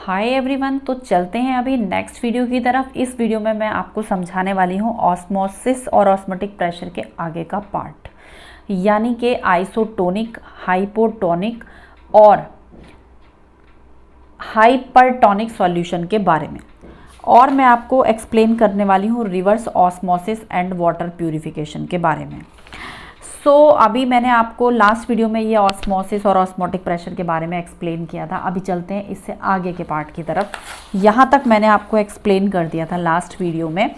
Hi everyone. तो चलते हैं अभी नेक्स्ट वीडियो की तरफ। इस वीडियो में मैं आपको समझाने वाली हूँ ऑस्मोसिस और ऑस्मोटिक प्रेशर के आगे का पार्ट, यानी कि आइसोटोनिक, हाइपोटोनिक और हाइपरटोनिक सॉल्यूशन के बारे में। और मैं आपको एक्सप्लेन करने वाली हूँ reverse osmosis and water purification के बारे में। अभी मैंने आपको लास्ट वीडियो में ये ऑस्मोसिस और ऑस्मोटिक प्रेशर के बारे में एक्सप्लेन किया था। अभी चलते हैं इससे आगे के पार्ट की तरफ। यहाँ तक मैंने आपको एक्सप्लेन कर दिया था लास्ट वीडियो में।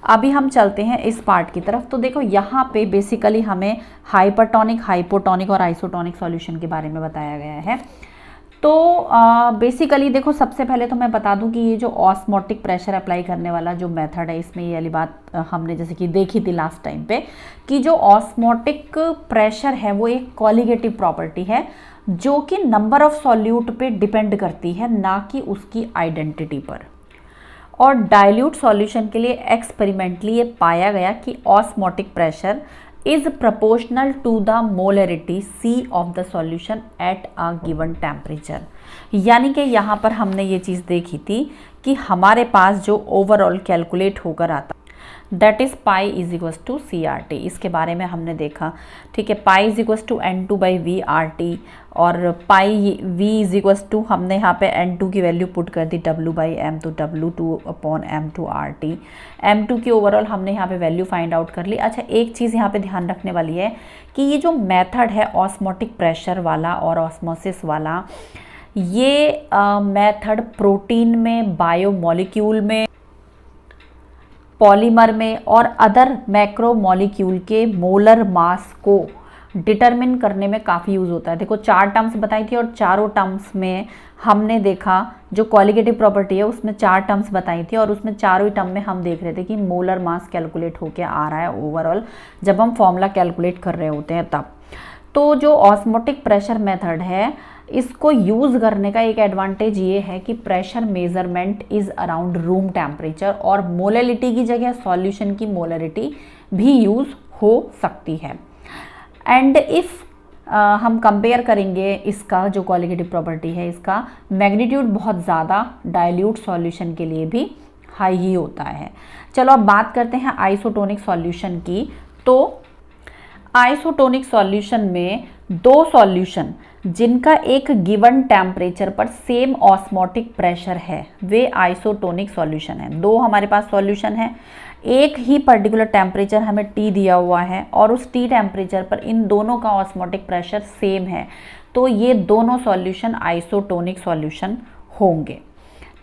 अभी हम चलते हैं इस पार्ट की तरफ। तो देखो यहाँ पे बेसिकली हमें हाइपरटोनिक, हाइपोटोनिक और आइसोटोनिक सॉल्यूशन के बारे में बताया गया है। तो बेसिकली देखो, सबसे पहले तो मैं बता दूं कि ये जो ऑस्मोटिक प्रेशर अप्लाई करने वाला जो मेथड है, इसमें ये वाली बात हमने जैसे कि देखी थी लास्ट टाइम पे कि जो ऑस्मोटिक प्रेशर है वो एक कॉलिगेटिव प्रॉपर्टी है जो कि नंबर ऑफ सॉल्यूट पे डिपेंड करती है, ना कि उसकी आइडेंटिटी पर। और डाइल्यूट सॉल्यूशन के लिए एक्सपेरिमेंटली ये पाया गया कि osmotic pressure is proportional to the molarity C of the solution at a given temperature। यानी कि यहाँ पर हमने ये चीज़ देखी थी कि हमारे पास जो ओवरऑल कैलकुलेट होकर आता that is pi is equals to C R T. इसके बारे में हमने देखा, ठीक है। Pi is equals to N two by V R T और pi V is equals to, हमने यहाँ पे एन टू की वैल्यू पुट कर दी डब्ल्यू बाई एम, तो W two upon M two R T. M two की overall हमने यहाँ पे वैल्यू फाइंड आउट कर ली। अच्छा, एक चीज़ यहाँ पे ध्यान रखने वाली है कि ये जो मेथड है ऑस्मोटिक प्रेशर वाला और ऑस्मोसिस वाला, ये मेथड प्रोटीन में, बायोमोलिक्यूल में, पॉलीमर में और अदर मैक्रो मॉलिक्यूल के मोलर मास को डिटरमिन करने में काफ़ी यूज़ होता है। देखो, 4 टर्म्स बताई थी और चारों टर्म्स में हमने देखा जो कॉलिगेटिव प्रॉपर्टी है उसमें 4 टर्म्स बताई थी और उसमें चारों ही टर्म में हम देख रहे थे कि मोलर मास कैलकुलेट होके आ रहा है ओवरऑल, जब हम फॉर्मूला कैलकुलेट कर रहे होते हैं तब। तो जो ऑस्मोटिक प्रेशर मेथड है, इसको यूज़ करने का एक एडवांटेज ये है कि pressure measurement is around room temperature और मोलरिटी की जगह सॉल्यूशन की मोलरिटी भी यूज़ हो सकती है। एंड इफ़ हम कंपेयर करेंगे इसका जो कॉलिगेटिव प्रॉपर्टी है, इसका मैग्नीट्यूड बहुत ज़्यादा डाइल्यूट सॉल्यूशन के लिए भी हाई ही होता है। चलो अब बात करते हैं आइसोटोनिक सॉल्यूशन की। तो आइसोटोनिक सॉल्यूशन में 2 सॉल्यूशन जिनका एक गिवन टेम्परेचर पर सेम ऑस्मोटिक प्रेशर है, वे आइसोटोनिक सॉल्यूशन है। 2 हमारे पास सॉल्यूशन है, एक ही पर्टिकुलर टेम्परेचर हमें T दिया हुआ है और उस T टेम्परेचर पर इन दोनों का ऑस्मोटिक प्रेशर सेम है, तो ये दोनों सॉल्यूशन आइसोटोनिक सॉल्यूशन होंगे,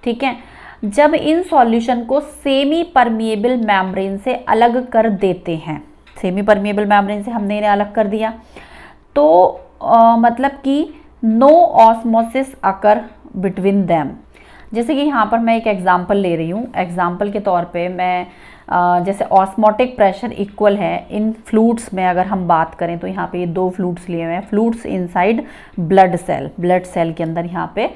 ठीक है। जब इन सॉल्यूशन को सेमी परमिएबल मेम्ब्रेन से अलग कर देते हैं, सेमी परमिएबल मेम्ब्रेन से हमने इन्हें अलग कर दिया, तो मतलब कि no osmosis occur between them. जैसे कि यहाँ पर मैं एक एग्जांपल ले रही हूँ। एग्जांपल के तौर पे मैं जैसे ऑस्मोटिक प्रेशर इक्वल है इन फ्लूइड्स में, अगर हम बात करें तो यहाँ पे ये 2 फ्लूइड्स लिए हुए हैं, फ्लूइड्स इनसाइड ब्लड सेल के अंदर यहाँ पे,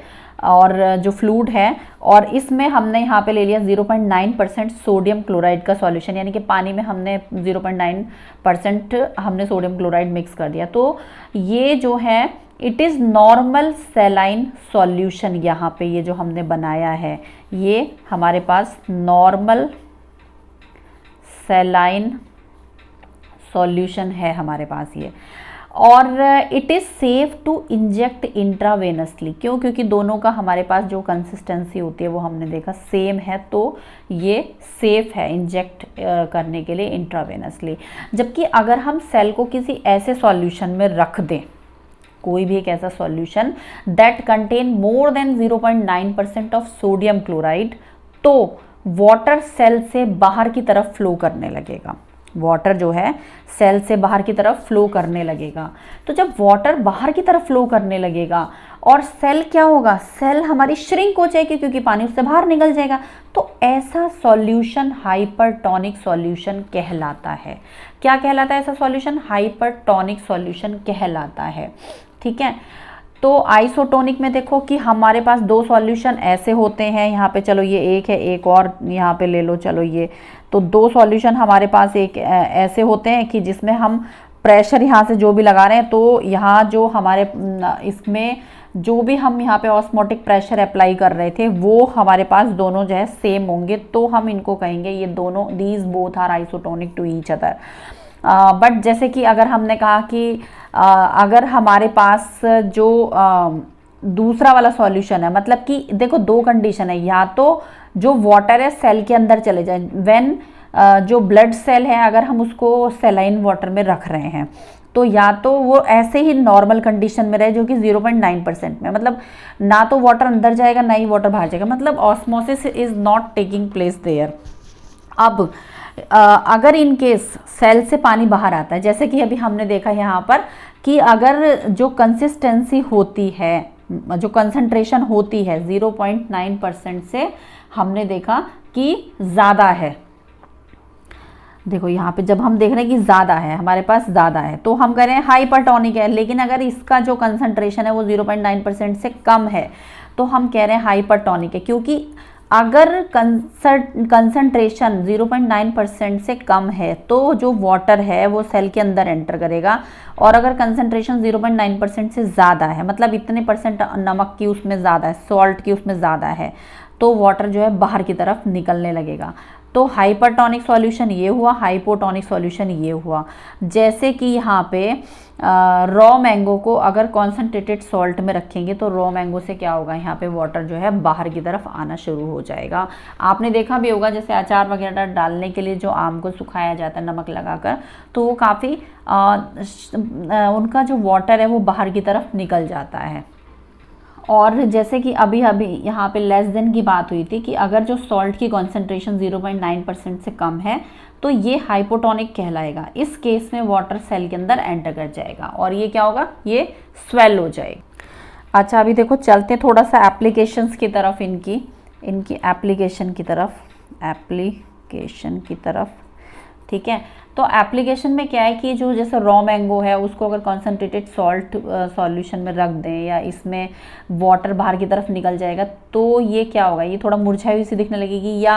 और जो फ्लूइड है, और इसमें हमने यहाँ पे ले लिया 0.9% सोडियम क्लोराइड का सॉल्यूशन, यानी कि पानी में हमने 0.9% हमने सोडियम क्लोराइड मिक्स कर दिया। तो ये जो है it is normal saline solution. यहाँ पे ये जो हमने बनाया है ये हमारे पास नॉर्मल सेलाइन सॉल्यूशन है हमारे पास ये, और it is safe to inject intravenously. क्यों? क्योंकि दोनों का हमारे पास जो कंसिस्टेंसी होती है वो हमने देखा सेम है, तो ये सेफ है इंजेक्ट करने के लिए इंट्रावेनसली। जबकि अगर हम सेल को किसी ऐसे सॉल्यूशन में रख दें, कोई भी एक ऐसा solution that contain more than 0.9% of sodium chloride, तो वाटर सेल से बाहर की तरफ फ्लो करने लगेगा। वाटर जो है सेल से बाहर की तरफ फ्लो करने लगेगा। तो जब वाटर बाहर की तरफ फ्लो करने लगेगा और सेल क्या होगा, सेल हमारी श्रिंक हो जाएगी क्योंकि पानी उससे बाहर निकल जाएगा, तो ऐसा सॉल्यूशन हाइपरटोनिक सॉल्यूशन कहलाता है। क्या कहलाता है ऐसा सॉल्यूशन? हाइपरटोनिक सॉल्यूशन कहलाता है, ठीक है। तो आइसोटोनिक में देखो कि हमारे पास 2 सॉल्यूशन ऐसे होते हैं, यहाँ पे चलो ये एक है, एक और यहाँ पे ले लो, चलो ये, तो 2 सॉल्यूशन हमारे पास एक ऐसे होते हैं कि जिसमें हम प्रेशर यहाँ से जो भी लगा रहे हैं, तो यहाँ जो हमारे इसमें जो भी हम यहाँ पे ऑस्मोटिक प्रेशर अप्लाई कर रहे थे वो हमारे पास दोनों जो है सेम होंगे, तो हम इनको कहेंगे ये दोनों these both are isotonic to each other. But जैसे कि अगर हमने कहा कि अगर हमारे पास जो दूसरा वाला सॉल्यूशन है, मतलब कि देखो दो कंडीशन है, या तो जो वाटर है सेल के अंदर चले जाए, व्हेन जो ब्लड सेल है अगर हम उसको सेलाइन वाटर में रख रहे हैं, तो या तो वो ऐसे ही नॉर्मल कंडीशन में रहे जो कि 0.9% में, मतलब ना तो वाटर अंदर जाएगा ना ही वाटर बाहर जाएगा, मतलब osmosis is not taking place there. अब अगर इन केस सेल से पानी बाहर आता है, जैसे कि अभी हमने देखा यहाँ पर कि अगर जो कंसिस्टेंसी होती है, जो कंसंट्रेशन होती है 0.9% से हमने देखा कि ज़्यादा है, देखो यहाँ पे जब हम देख रहे हैं कि ज़्यादा है, हमारे पास ज़्यादा है, तो हम कह रहे हैं हाइपरटोनिक है। लेकिन अगर इसका जो कंसंट्रेशन है वो 0.9% से कम है तो हम कह रहे हैं हाइपरटोनिक है, क्योंकि अगर कंसंट्रेशन 0.9% से कम है तो जो वाटर है वो सेल के अंदर एंटर करेगा, और अगर कंसंट्रेशन 0.9% से ज़्यादा है, मतलब इतने परसेंट नमक की उसमें ज़्यादा है, सॉल्ट की उसमें ज़्यादा है, तो वाटर जो है बाहर की तरफ निकलने लगेगा। तो हाइपरटोनिक सॉल्यूशन ये हुआ, हाइपोटोनिक सॉल्यूशन ये हुआ। जैसे कि यहाँ पे रॉ मैंगो को अगर कॉन्सेंट्रेटेड सॉल्ट में रखेंगे तो रॉ मैंगो से क्या होगा, यहाँ पे वाटर जो है बाहर की तरफ आना शुरू हो जाएगा। आपने देखा भी होगा जैसे अचार वगैरह डालने के लिए जो आम को सुखाया जाता है नमक लगाकर, तो वो काफ़ी उनका जो वाटर है वो बाहर की तरफ निकल जाता है। और जैसे कि अभी यहाँ पे लेस देन की बात हुई थी कि अगर जो सॉल्ट की कॉन्सेंट्रेशन 0.9% से कम है तो ये हाइपोटोनिक कहलाएगा। इस केस में वाटर सेल के अंदर एंटर कर जाएगा और ये क्या होगा, ये स्वेल हो जाएगा। अच्छा अभी देखो चलते थोड़ा सा एप्लीकेशंस की तरफ, इनकी एप्लीकेशन की तरफ, ठीक है। तो एप्लीकेशन में क्या है कि जो जैसे रॉ मैंगो है उसको अगर कॉन्सेंट्रेटेड सॉल्ट सॉल्यूशन में रख दें या इसमें वाटर बाहर की तरफ निकल जाएगा तो ये क्या होगा, ये थोड़ा मुरझाई हुई सी दिखने लगेगी। या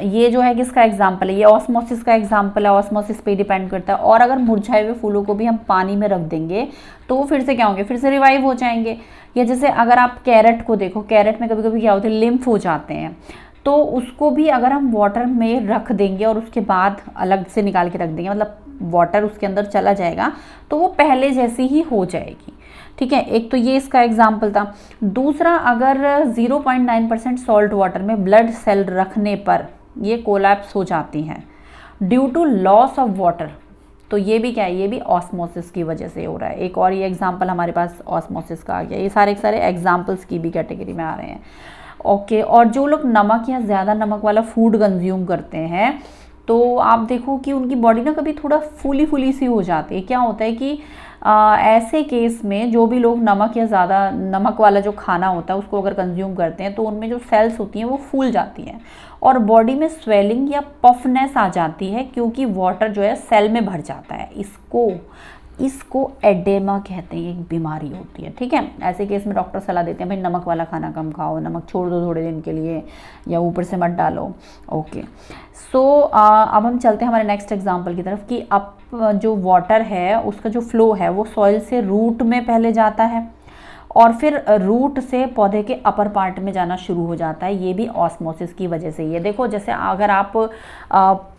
ये जो है किसका एग्जाम्पल है, ये ऑस्मोसिस का एग्जाम्पल है, ऑस्मोसिस पे डिपेंड करता है। और अगर मुरझाए हुए फूलों को भी हम पानी में रख देंगे तो वो फिर से क्या होंगे, फिर से रिवाइव हो जाएंगे। या जैसे अगर आप कैरेट को देखो, कैरेट में कभी कभी क्या होता है, लिम्फ हो जाते हैं, तो उसको भी अगर हम वाटर में रख देंगे और उसके बाद अलग से निकाल के रख देंगे, मतलब वाटर उसके अंदर चला जाएगा तो वो पहले जैसी ही हो जाएगी, ठीक है। एक तो ये इसका एग्जाम्पल था। दूसरा, अगर 0.9% सॉल्ट वाटर में ब्लड सेल रखने पर ये कोलैप्स हो जाती हैं due to loss of water, तो ये भी क्या है, ये भी ऑस्मोसिस की वजह से हो रहा है। एक और ये एग्जाम्पल हमारे पास ऑस्मोसिस का आ गया। ये सारे एग्जाम्पल्स की भी कैटेगरी में आ रहे हैं, ओके। और जो लोग नमक या ज़्यादा नमक वाला फूड कंज्यूम करते हैं तो आप देखो कि उनकी बॉडी ना कभी थोड़ा फूली सी हो जाती है। क्या होता है कि ऐसे केस में जो भी लोग नमक या ज़्यादा नमक वाला जो खाना होता है उसको अगर कंज्यूम करते हैं तो उनमें जो सेल्स होती हैं वो फूल जाती हैं और बॉडी में स्वेलिंग या पफनेस आ जाती है, क्योंकि वाटर जो है सेल में भर जाता है। इसको एडेमा कहते हैं, एक बीमारी होती है, ठीक है। ऐसे केस में डॉक्टर सलाह देते हैं भाई नमक वाला खाना कम खाओ, नमक छोड़ दो थोड़े दिन के लिए या ऊपर से मत डालो, ओके। सो अब हम चलते हैं हमारे नेक्स्ट एग्जांपल की तरफ कि अब जो वाटर है उसका जो फ्लो है वो सॉइल से रूट में पहले जाता है और फिर रूट से पौधे के अपर पार्ट में जाना शुरू हो जाता है। ये भी ऑस्मोसिस की वजह से। ये देखो जैसे अगर आप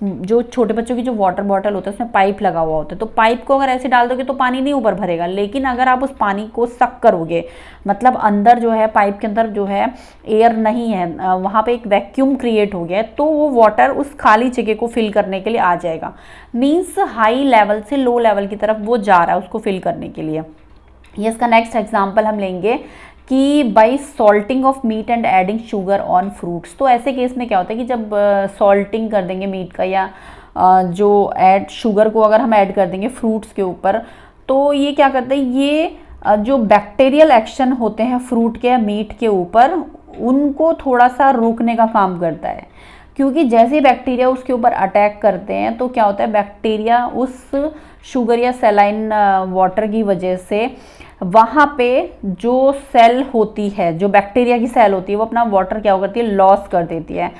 जो छोटे बच्चों की जो वाटर बॉटल होता है उसमें पाइप लगा हुआ होता है, तो पाइप को अगर ऐसे डाल दोगे तो पानी नहीं ऊपर भरेगा, लेकिन अगर आप उस पानी को सक करोगे, मतलब अंदर जो है पाइप के अंदर जो है एयर नहीं है, वहाँ पे एक वैक्यूम क्रिएट हो गया है, तो वो वाटर उस खाली जगह को फिल करने के लिए आ जाएगा। मीन्स हाई लेवल से लो लेवल की तरफ वो जा रहा है उसको फिल करने के लिए। ये इसका नेक्स्ट एग्जाम्पल हम लेंगे कि by salting of meat and adding sugar on fruits. तो ऐसे केस में क्या होता है कि जब सॉल्टिंग कर देंगे मीट का या जो ऐड शुगर को अगर हम ऐड कर देंगे फ्रूट्स के ऊपर, तो ये क्या करते हैं, ये जो बैक्टीरियल एक्शन होते हैं फ्रूट के या मीट के ऊपर उनको थोड़ा सा रोकने का काम करता है, क्योंकि जैसे बैक्टीरिया उसके ऊपर अटैक करते हैं तो क्या होता है, बैक्टीरिया उस शुगर या सलाइन वाटर की वजह से वहाँ पे जो सेल होती है, जो बैक्टीरिया की सेल होती है, वो अपना वाटर क्या करती है, लॉस कर देती है।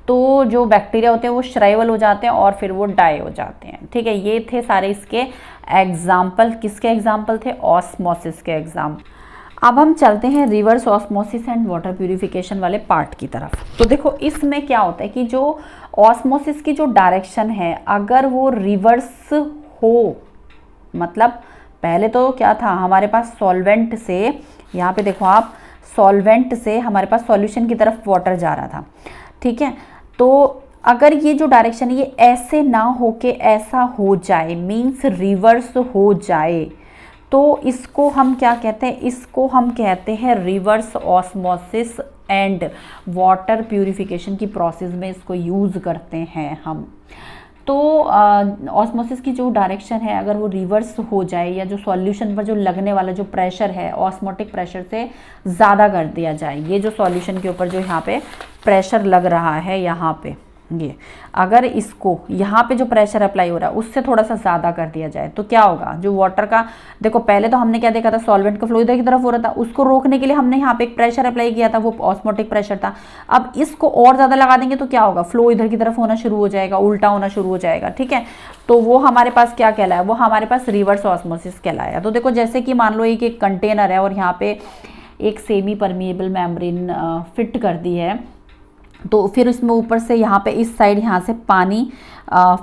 तो जो बैक्टीरिया होते हैं वो श्राइवल हो जाते हैं और फिर वो डाई हो जाते हैं, ठीक है। ये थे सारे इसके एग्जाम्पल। किसके एग्जाम्पल थे, ऑस्मोसिस के एग्जाम्पल। अब हम चलते हैं reverse osmosis and water purification वाले पार्ट की तरफ। तो देखो इसमें क्या होता है कि जो ऑस्मोसिस की जो डायरेक्शन है अगर वो रिवर्स हो, मतलब पहले तो क्या था हमारे पास सॉल्वेंट से, यहाँ पे देखो आप, सॉल्वेंट से हमारे पास सॉल्यूशन की तरफ वाटर जा रहा था, ठीक है। तो अगर ये जो डायरेक्शन है ये ऐसे ना हो के ऐसा हो जाए, मीन्स रिवर्स हो जाए, तो इसको हम क्या कहते हैं, इसको हम कहते हैं reverse osmosis and water purification की प्रोसेस में इसको यूज़ करते हैं हम। तो ऑस्मोसिस की जो डायरेक्शन है अगर वो रिवर्स हो जाए या जो सॉल्यूशन पर जो लगने वाला जो प्रेशर है ऑस्मोटिक प्रेशर से ज़्यादा कर दिया जाए, ये जो सॉल्यूशन के ऊपर जो यहाँ पे प्रेशर लग रहा है, यहाँ पे ये अगर इसको यहाँ पे जो प्रेशर अप्लाई हो रहा है उससे थोड़ा सा ज़्यादा कर दिया जाए तो क्या होगा, जो वाटर का, देखो पहले तो हमने क्या देखा था, सॉल्वेंट का फ्लो इधर की तरफ हो रहा था, उसको रोकने के लिए हमने यहाँ पे एक प्रेशर अप्लाई किया था, वो ऑस्मोटिक प्रेशर था। अब इसको और ज़्यादा लगा देंगे तो क्या होगा, फ्लो इधर की तरफ होना शुरू हो जाएगा, उल्टा होना शुरू हो जाएगा, ठीक है। तो वो हमारे पास क्या कहलाया, वो हमारे पास रिवर्स ऑस्मोसिस कहलाया। तो देखो जैसे कि मान लो एक कंटेनर है और यहाँ पे एक सेमी परमिएबल मेम्ब्रेन फिट कर दी है, तो फिर इसमें ऊपर से यहाँ पे इस साइड यहाँ से पानी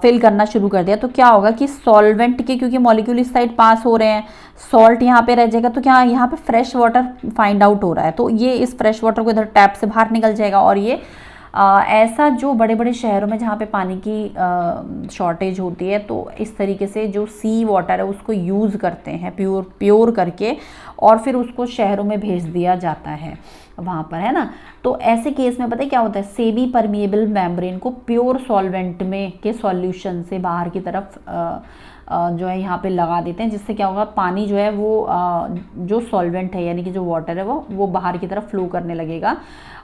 फिल करना शुरू कर दिया, तो क्या होगा कि सॉल्वेंट के, क्योंकि मॉलिक्यूल इस साइड पास हो रहे हैं, सॉल्ट यहाँ पे रह जाएगा, तो क्या यहाँ पे फ्रेश वाटर फाइंड आउट हो रहा है, तो ये इस फ्रेश वाटर को इधर टैप से बाहर निकल जाएगा। और ये ऐसा जो बड़े बड़े शहरों में जहाँ पे पानी की शॉर्टेज होती है, तो इस तरीके से जो सी वाटर है उसको यूज़ करते हैं प्योर करके, और फिर उसको शहरों में भेज दिया जाता है वहाँ पर, है ना। तो ऐसे केस में पता है क्या होता है, सेमी परमिएबल मेम्ब्रेन को प्योर सॉल्वेंट में के सॉल्यूशन से बाहर की तरफ जो है यहाँ पे लगा देते हैं, जिससे क्या होगा, पानी जो है वो जो सॉल्वेंट है यानी कि जो वाटर है वो बाहर की तरफ फ्लो करने लगेगा।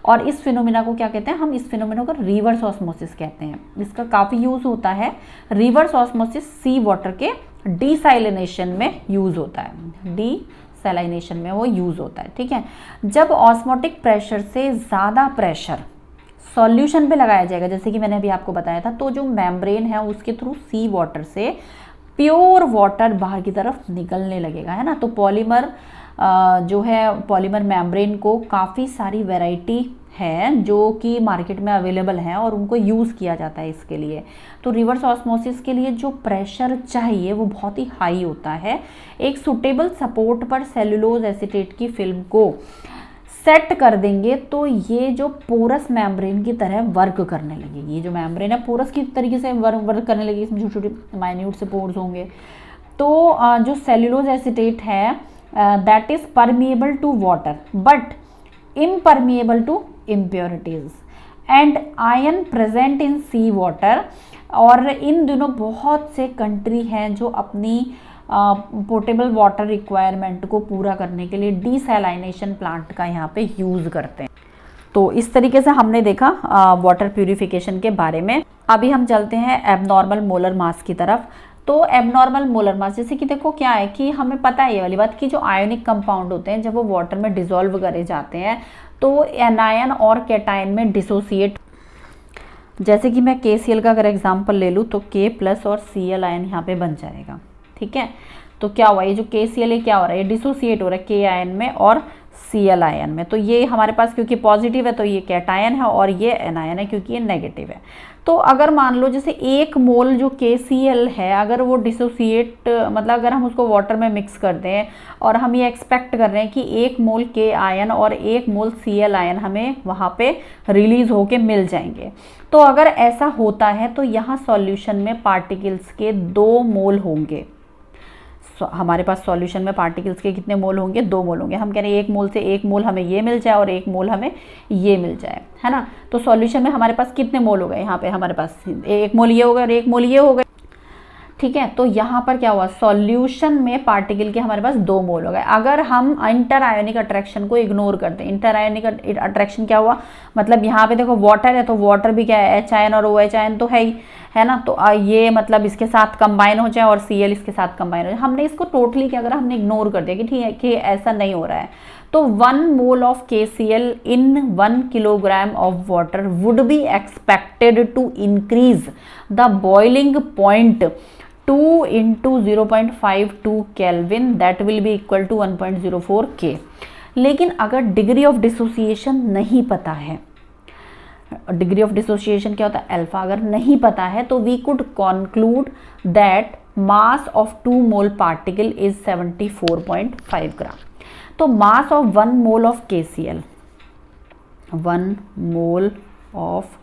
और इस फिनोमिना को क्या कहते हैं, हम इस फिनोमिना को रिवर्स ऑस्मोसिस कहते हैं। इसका काफ़ी यूज़ होता है, रिवर्स ऑस्मोसिस सी वाटर के डीसैलिनेशन में यूज़ होता है, डीसैलिनेशन में वो यूज़ होता है, ठीक है। जब ऑस्मोटिक प्रेशर से ज़्यादा प्रेशर सॉल्यूशन पे लगाया जाएगा, जैसे कि मैंने अभी आपको बताया था, तो जो मेम्ब्रेन है उसके थ्रू सी वाटर से प्योर वाटर बाहर की तरफ निकलने लगेगा, है ना। तो पॉलीमर जो है, पॉलीमर मेम्ब्रेन को काफ़ी सारी वैरायटी है जो कि मार्केट में अवेलेबल हैं और उनको यूज़ किया जाता है इसके लिए। तो रिवर्स ऑस्मोसिस के लिए जो प्रेशर चाहिए वो बहुत ही हाई होता है। एक सुटेबल सपोर्ट पर सेलुलोज एसीटेट की फिल्म को सेट कर देंगे तो ये जो पोरस मेम्ब्रेन की तरह वर्क करने लगेगी। ये जो मेम्ब्रेन है पोरस की तरीके से वर्क करने लगेगी, इसमें छोटे छोटे माइन्यूट से पोर्स होंगे। तो जो सेलुलोज एसीटेट है that is permeable to water but impermeable to impurities and ion present in sea water. और इन दिनों बहुत से कंट्री हैं जो अपनी पोर्टेबल वाटर रिक्वायरमेंट को पूरा करने के लिए डीसैलिनेशन प्लांट का यहाँ पे यूज़ करते हैं। तो इस तरीके से हमने देखा वाटर प्यूरिफिकेशन के बारे में। अभी हम चलते हैं एबनॉर्मल मोलर मास की तरफ। तो एबनॉर्मल मोलर मास, जैसे कि देखो क्या है कि हमें पता है ये वाली बात कि जो आयोनिक कंपाउंड होते हैं जब वो वाटर में डिसॉल्व करे जाते हैं तो एनायन और कैटायन में डिसोसिएट। जैसे कि मैं KCl का अगर एग्जाम्पल ले लूँ तो K+ और Cl आयन यहाँ पे बन जाएगा, ठीक है। तो क्या हुआ, ये जो KCl है क्या हो रहा है, ये डिसोसिएट हो रहा है K आयन में और Cl आयन में। तो ये हमारे पास क्योंकि पॉजिटिव है तो ये कैटायन है और ये एनायन है क्योंकि ये नेगेटिव है। तो अगर मान लो जैसे 1 मोल जो KCl है अगर वो डिसोसिएट, मतलब अगर हम उसको वाटर में मिक्स कर दें और हम ये एक्सपेक्ट कर रहे हैं कि 1 मोल K आयन और 1 मोल Cl आयन हमें वहाँ पे रिलीज होके मिल जाएंगे। तो अगर ऐसा होता है तो यहाँ सॉल्यूशन में पार्टिकल्स के 2 मोल होंगे। हमारे पास सॉल्यूशन में पार्टिकल्स के कितने मोल होंगे, 2 मोल होंगे। हम कह रहे हैं 1 मोल से 1 मोल हमें ये मिल जाए और 1 मोल हमें ये मिल जाए, है ना। तो सॉल्यूशन में हमारे पास कितने मोल हो गए, यहाँ पे हमारे पास 1 मोल ये हो गए और 1 मोल ये हो गए, ठीक है। तो यहाँ पर क्या हुआ, सॉल्यूशन में पार्टिकल के हमारे पास 2 मोल हो गए। अगर हम इंटर आयोनिक अट्रैक्शन को इग्नोर करते हैं, इंटर आयोनिक अट्रैक्शन क्या हुआ, मतलब यहाँ पे देखो वाटर है तो वाटर भी क्या है, H आयन और OH आयन तो है ही, है ना। तो ये मतलब इसके साथ कंबाइन हो जाए और Cl इसके साथ कंबाइन हो जाए। हमने इसको टोटली क्या करा, हमने इग्नोर कर दिया कि ठीक है कि ऐसा नहीं हो रहा है। तो 1 mole of KCl in 1 kilogram of water would be expected to increase the boiling point 2 into 0.52 Kelvin, that will be equal to 1.04 K। लेकिन अगर डिग्री ऑफ डिसोसिएशन नहीं पता है, डिग्री ऑफ डिसोसिएशन क्या होता है, अल्फा, अगर नहीं पता है तो we could conclude that mass of 2 mole particle is 74.5 gram. तो mass of 1 mole of KCl, 1 mole of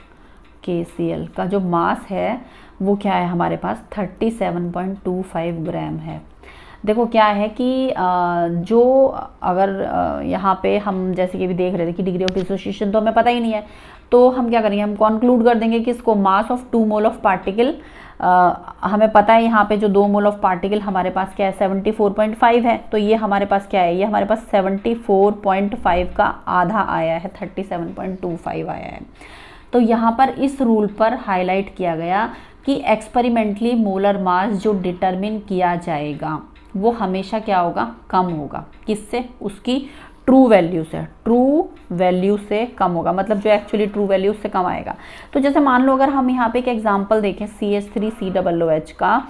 KCl का जो मास है वो क्या है हमारे पास 37.25 ग्राम है। देखो क्या है कि जो अगर यहाँ पे हम जैसे कि भी देख रहे थे कि डिग्री ऑफ डिसोसिएशन तो हमें पता ही नहीं है, तो हम क्या करेंगे, हम कॉन्क्लूड कर देंगे कि इसको मास ऑफ 2 मोल ऑफ पार्टिकल, हमें पता है यहाँ पे जो 2 मोल ऑफ पार्टिकल हमारे पास क्या है 74.5 है, तो ये हमारे पास क्या है, ये हमारे पास 74.5 का आधा आया है, 37.25 आया है। तो यहाँ पर इस रूल पर हाईलाइट किया गया कि एक्सपेरिमेंटली मोलर मास जो डिटरमिन किया जाएगा वो हमेशा क्या होगा, कम होगा, किससे, उसकी ट्रू वैल्यू से, ट्रू वैल्यू से कम होगा, मतलब जो एक्चुअली ट्रू वैल्यू से कम आएगा। तो जैसे मान लो अगर हम यहाँ पे एक एग्जांपल देखें CH3COOH का,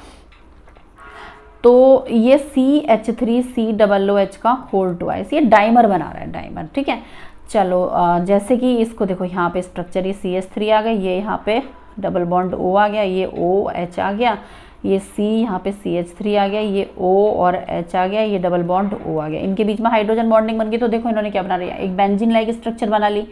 तो ये CH3COOH का होल ट्वाइस, ये डाइमर बना रहा है, डाइमर, ठीक है। चलो जैसे कि इसको देखो यहाँ पे स्ट्रक्चर, ये CH3 आ गया, ये यहाँ पे डबल बॉन्ड O आ गया, ये OH आ गया, ये C यहाँ पे CH3 आ गया, ये O और H आ गया, ये डबल बॉन्ड O आ गया, इनके बीच में हाइड्रोजन बॉन्डिंग बन गई। तो देखो इन्होंने क्या बना लिया, एक बेंजीन लाइक स्ट्रक्चर बना ली।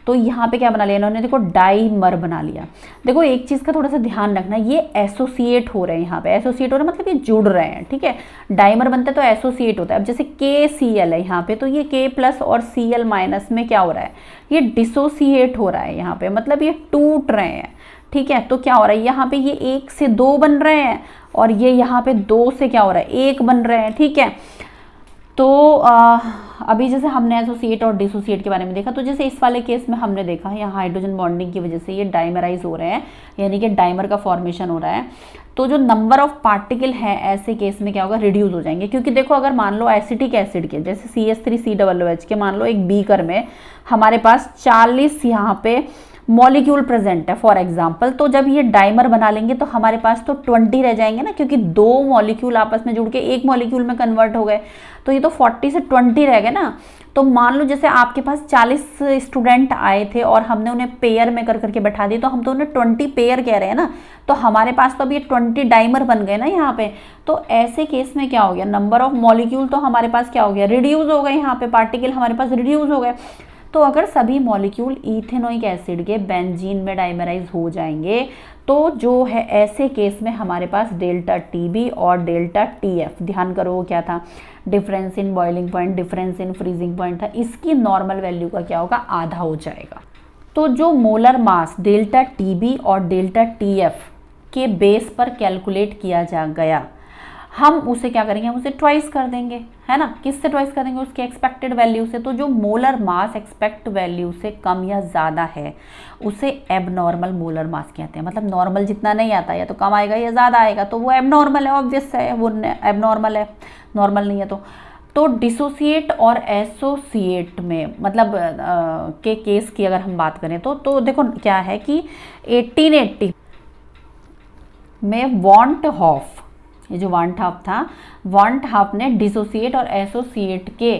तो यहाँ पे क्या बना लिया इन्होंने, देखो डाइमर बना लिया। देखो एक चीज़ का थोड़ा सा ध्यान रखना, ये एसोसिएट हो रहे हैं, यहाँ पे एसोसिएट हो रहे हैं मतलब ये जुड़ रहे हैं, ठीक है। डाइमर बनता है तो एसोसिएट होता है। अब जैसे KCl है यहाँ पे, तो ये K प्लस और Cl माइनस में क्या हो रहा है, ये डिसोसिएट हो रहा है यहाँ पे, मतलब ये टूट रहे हैं, ठीक है। तो क्या हो रहा है यहाँ पे, ये 1 से 2 बन रहे हैं और ये यहाँ पे 2 से क्या हो रहा है, 1 बन रहे हैं, ठीक है। तो अभी जैसे हमने एसोसिएट और डिसोसिएट के बारे में देखा, तो जैसे इस वाले केस में हमने देखा यहाँ हाइड्रोजन बॉन्डिंग की वजह से ये डाइमराइज हो रहे हैं, यानी कि डाइमर का फॉर्मेशन हो रहा है। तो जो नंबर ऑफ पार्टिकल है ऐसे केस में क्या होगा, रिड्यूस हो जाएंगे। क्योंकि देखो अगर मान लो एसिटिक एसिड के जैसे CH3COOH के मान लो एक बीकर में हमारे पास 40 यहाँ पे मॉलिक्यूल प्रेजेंट है फॉर एग्जांपल, तो जब ये डाइमर बना लेंगे तो हमारे पास तो 20 रह जाएंगे ना, क्योंकि 2 मॉलिक्यूल आपस में जुड़ के 1 मॉलिक्यूल में कन्वर्ट हो गए, तो ये तो 40 से 20 रह गए ना। तो मान लो जैसे आपके पास 40 स्टूडेंट आए थे और हमने उन्हें पेयर में कर करके बैठा दिए, तो हम तो उन्हें 20 पेयर कह रहे हैं ना, तो हमारे पास तो अब ये 20 डाइमर बन गए ना यहाँ पे। तो ऐसे केस में क्या हो गया, नंबर ऑफ मॉलिक्यूल तो हमारे पास क्या हो गया, रिड्यूस हो गए, यहाँ पे पार्टिकल हमारे पास रिड्यूस हो गए। तो अगर सभी मॉलिक्यूल इथेनोइक एसिड के बेंजीन में डाइमराइज हो जाएंगे तो जो है ऐसे केस में हमारे पास डेल्टा TB और डेल्टा TF, ध्यान करो वो क्या था, difference in boiling point, difference in freezing point था, इसकी नॉर्मल वैल्यू का क्या होगा, आधा हो जाएगा। तो जो मोलर मास डेल्टा TB और डेल्टा TF के बेस पर कैलकुलेट किया जा गया, हम उसे क्या करेंगे, हम उसे ट्वाइस कर देंगे, है ना। किससे ट्वाइस कर देंगे, उसके एक्सपेक्टेड वैल्यू से। तो जो मोलर मास एक्सपेक्ट वैल्यू से कम या ज़्यादा है उसे एबनॉर्मल मोलर मास कहते हैं। मतलब नॉर्मल जितना नहीं आता, या तो कम आएगा या ज़्यादा आएगा, तो वो एबनॉर्मल है, ऑब्वियस है वो एबनॉर्मल है, नॉर्मल नहीं है। तो डिसोसिएट और एसोसिएट में मतलब के केस की अगर हम बात करें तो देखो क्या है कि 1880 में वॉन्ट हॉफ, ये जो वॉन्ट हाफ था, वॉन्ट हाफ ने डिसोसिएट और एसोसिएट के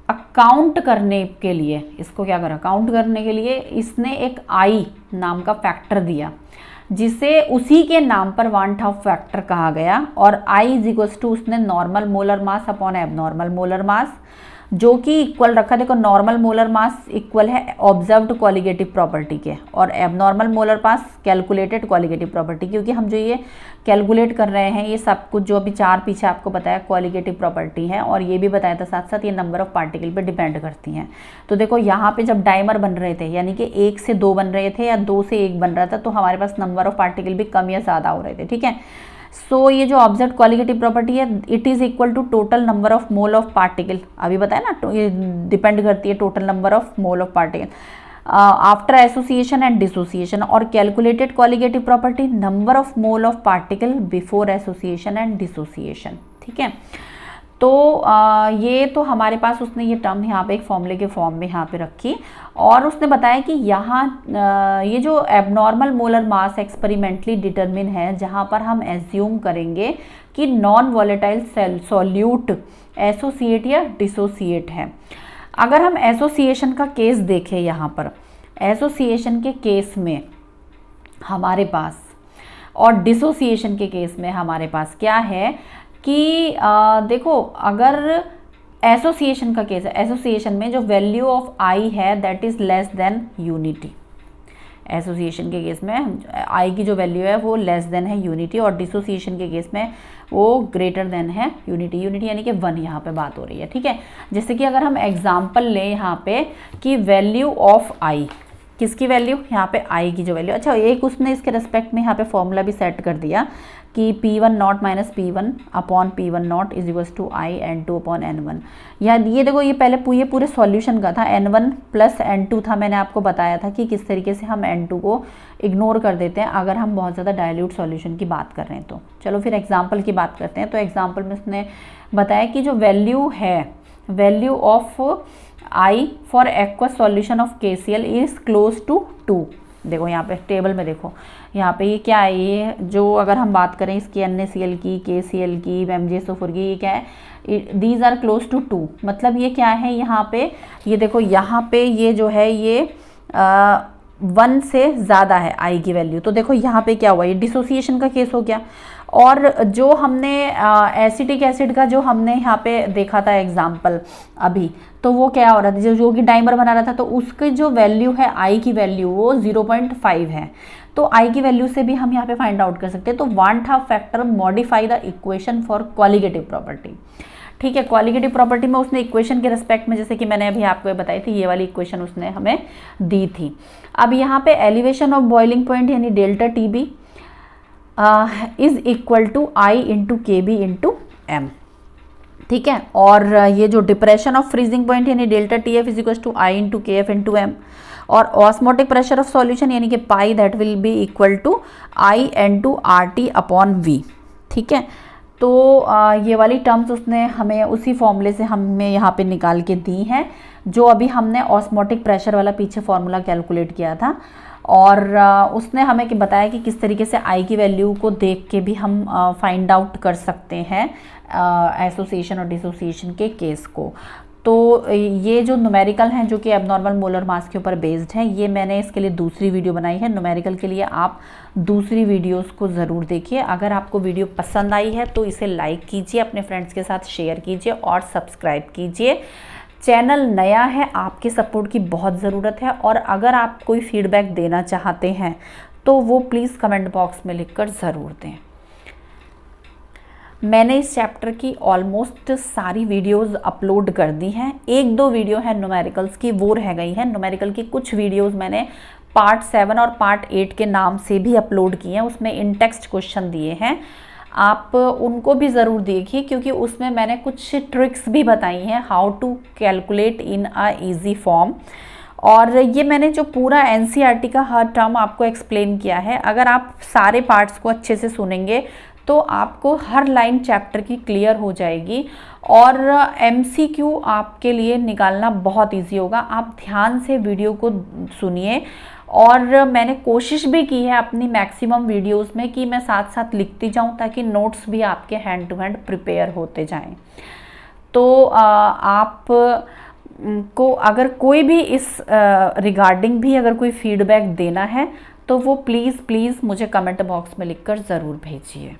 अकाउंट करने के लिए, इसको क्या करा, काउंट करने के लिए इसने एक I नाम का फैक्टर दिया, जिसे उसी के नाम पर वॉन्ट हाफ फैक्टर कहा गया। और I इज इक्वल्स टू उसने normal molar mass upon abnormal molar mass, जो कि इक्वल रखा। देखो नॉर्मल मोलर मास इक्वल है ऑब्जर्व्ड कॉलिगेटिव प्रॉपर्टी के, और abnormal molar mass calculated colligative property. क्योंकि हम जो ये कैलकुलेट कर रहे हैं ये सब कुछ जो अभी 4 पीछे आपको बताया कॉलिगेटिव प्रॉपर्टी है, और ये भी बताया था साथ साथ ये नंबर ऑफ पार्टिकल पे डिपेंड करती हैं। तो देखो यहाँ पे जब डाइमर बन रहे थे, यानी कि 1 से 2 बन रहे थे या 2 से 1 बन रहा था, तो हमारे पास नंबर ऑफ पार्टिकल भी कम या ज़्यादा हो रहे थे, ठीक है। सो ये जो ऑब्जर्व क्वालिटेटिव प्रॉपर्टी है, it is equal to total number of mole of particle, अभी बताया ना, ये डिपेंड करती है total number of mole of particle after association and dissociation. और calculated qualitative property number of mole of particle before association and dissociation, ठीक है। तो ये तो हमारे पास उसने ये टर्म यहाँ पे एक फॉर्मूले के फॉर्म में यहाँ पे रखी, और उसने बताया कि यहाँ ये जो abnormal molar mass experimentally determine है, जहाँ पर हम एज्यूम करेंगे कि नॉन वॉलेटाइल सॉल्यूट एसोसिएट या डिसोसिएट है। अगर हम एसोसिएशन का केस देखें, यहाँ पर एसोसिएशन के केस में हमारे पास और डिसोसिएशन के केस में हमारे पास क्या है कि देखो, अगर एसोसिएशन का केस है, एसोसिएशन में जो वैल्यू ऑफ आई है that is less than unity. Association के केस में आई की जो वैल्यू है वो लेस देन है यूनिटी, और डिसोसिएशन के केस में वो ग्रेटर देन है यूनिटी। यूनिटी यानी कि 1 यहाँ पे बात हो रही है, ठीक है। जैसे कि अगर हम एग्जांपल लें यहाँ पे कि वैल्यू ऑफ आई, किसकी वैल्यू, यहाँ पे आई की जो वैल्यू, अच्छा एक उसने इसके रेस्पेक्ट में यहाँ पे फॉर्मूला भी सेट कर दिया कि P1 naught minus P1 upon P1 naught is equals to I N2 upon N1। ये देखो, ये पहले ये पूरे सॉल्यूशन का था, N1 प्लस N2 था। मैंने आपको बताया था कि किस तरीके से हम N2 को इग्नोर कर देते हैं अगर हम बहुत ज़्यादा डाइल्यूट सॉल्यूशन की बात कर रहे हैं। तो चलो फिर एग्जाम्पल की बात करते हैं। तो एग्जाम्पल में उसने बताया कि जो वैल्यू है, value of i for aqueous solution of KCl is close to 2। देखो यहाँ पे टेबल में देखो, यहाँ पे ये क्या है, ये जो अगर हम बात करें इसकी NaCl की, KCl की, MgSO4 की, ये क्या है, दीज आर क्लोज टू 2। मतलब ये क्या है, यहाँ पे ये देखो, यहाँ पे ये जो है ये 1 से ज़्यादा है आई की वैल्यू। तो देखो यहाँ पे क्या हुआ, ये डिसोसिएशन का केस हो गया। और जो हमने एसिटिक एसिड का जो हमने यहाँ पे देखा था एग्जाम्पल अभी, तो वो क्या हो रहा था, जो कि डाइमर बना रहा था, तो उसकी जो वैल्यू है आई की वैल्यू वो 0.5 है। तो आई की वैल्यू से भी हम यहाँ पे फाइंड आउट कर सकते हैं। तो want half factor modify the equation for qualitative property, ठीक है। क्वालिटेटिव प्रॉपर्टी में उसने इक्वेशन के रिस्पेक्ट में, जैसे कि मैंने अभी आपको बताई थी, ये वाली इक्वेशन उसने हमें दी थी। अब यहाँ पे एलिवेशन ऑफ बॉइलिंग पॉइंट यानी delta TB is equal to I into KB into M, ठीक है। और ये जो डिप्रेशन ऑफ फ्रीजिंग पॉइंट यानी delta TF is equal to I into KF into M, और ऑस्मोटिक प्रेशर ऑफ सॉल्यूशन यानी कि pi that will be equal to I N2 RT upon V, ठीक है। तो ये वाली टर्म्स उसने हमें उसी फॉर्मूले से हमें यहाँ पे निकाल के दी हैं, जो अभी हमने ऑस्मोटिक प्रेशर वाला पीछे फॉर्मूला कैलकुलेट किया था। और उसने हमें बताया कि किस तरीके से आई की वैल्यू को देख के भी हम फाइंड आउट कर सकते हैं एसोसिएशन और डिसोसिएशन के केस को। तो ये जो न्यूमेरिकल हैं जो कि एबनॉर्मल मोलर मास के ऊपर बेस्ड हैं, ये मैंने इसके लिए दूसरी वीडियो बनाई है। न्यूमेरिकल के लिए आप दूसरी वीडियोस को ज़रूर देखिए। अगर आपको वीडियो पसंद आई है तो इसे लाइक कीजिए, अपने फ्रेंड्स के साथ शेयर कीजिए और सब्सक्राइब कीजिए। चैनल नया है, आपके सपोर्ट की बहुत ज़रूरत है, और अगर आप कोई फीडबैक देना चाहते हैं तो वो प्लीज़ कमेंट बॉक्स में लिखकर ज़रूर दें। मैंने इस चैप्टर की ऑलमोस्ट सारी वीडियोस अपलोड कर दी हैं। 1-2 वीडियो है न्यूमेरिकल्स की, वो रह गई हैं। न्यूमेरिकल की कुछ वीडियोस मैंने पार्ट 7 और पार्ट 8 के नाम से भी अपलोड किए हैं, उसमें इन टेक्स्ट क्वेश्चन दिए हैं, आप उनको भी ज़रूर देखिए, क्योंकि उसमें मैंने कुछ ट्रिक्स भी बताई हैं, how to calculate in a easy form. और ये मैंने जो पूरा NCERT का हर टर्म आपको एक्सप्लेन किया है, अगर आप सारे पार्ट्स को अच्छे से सुनेंगे तो आपको हर लाइन चैप्टर की क्लियर हो जाएगी, और MCQ आपके लिए निकालना बहुत ईजी होगा। आप ध्यान से वीडियो को सुनिए, और मैंने कोशिश भी की है अपनी मैक्सिमम वीडियोस में कि मैं साथ साथ लिखती जाऊं, ताकि नोट्स भी आपके हैंड टू हैंड प्रिपेयर होते जाएं। तो आप को अगर कोई भी इस रिगार्डिंग भी अगर कोई फीडबैक देना है तो वो प्लीज़ मुझे कमेंट बॉक्स में लिखकर ज़रूर भेजिए।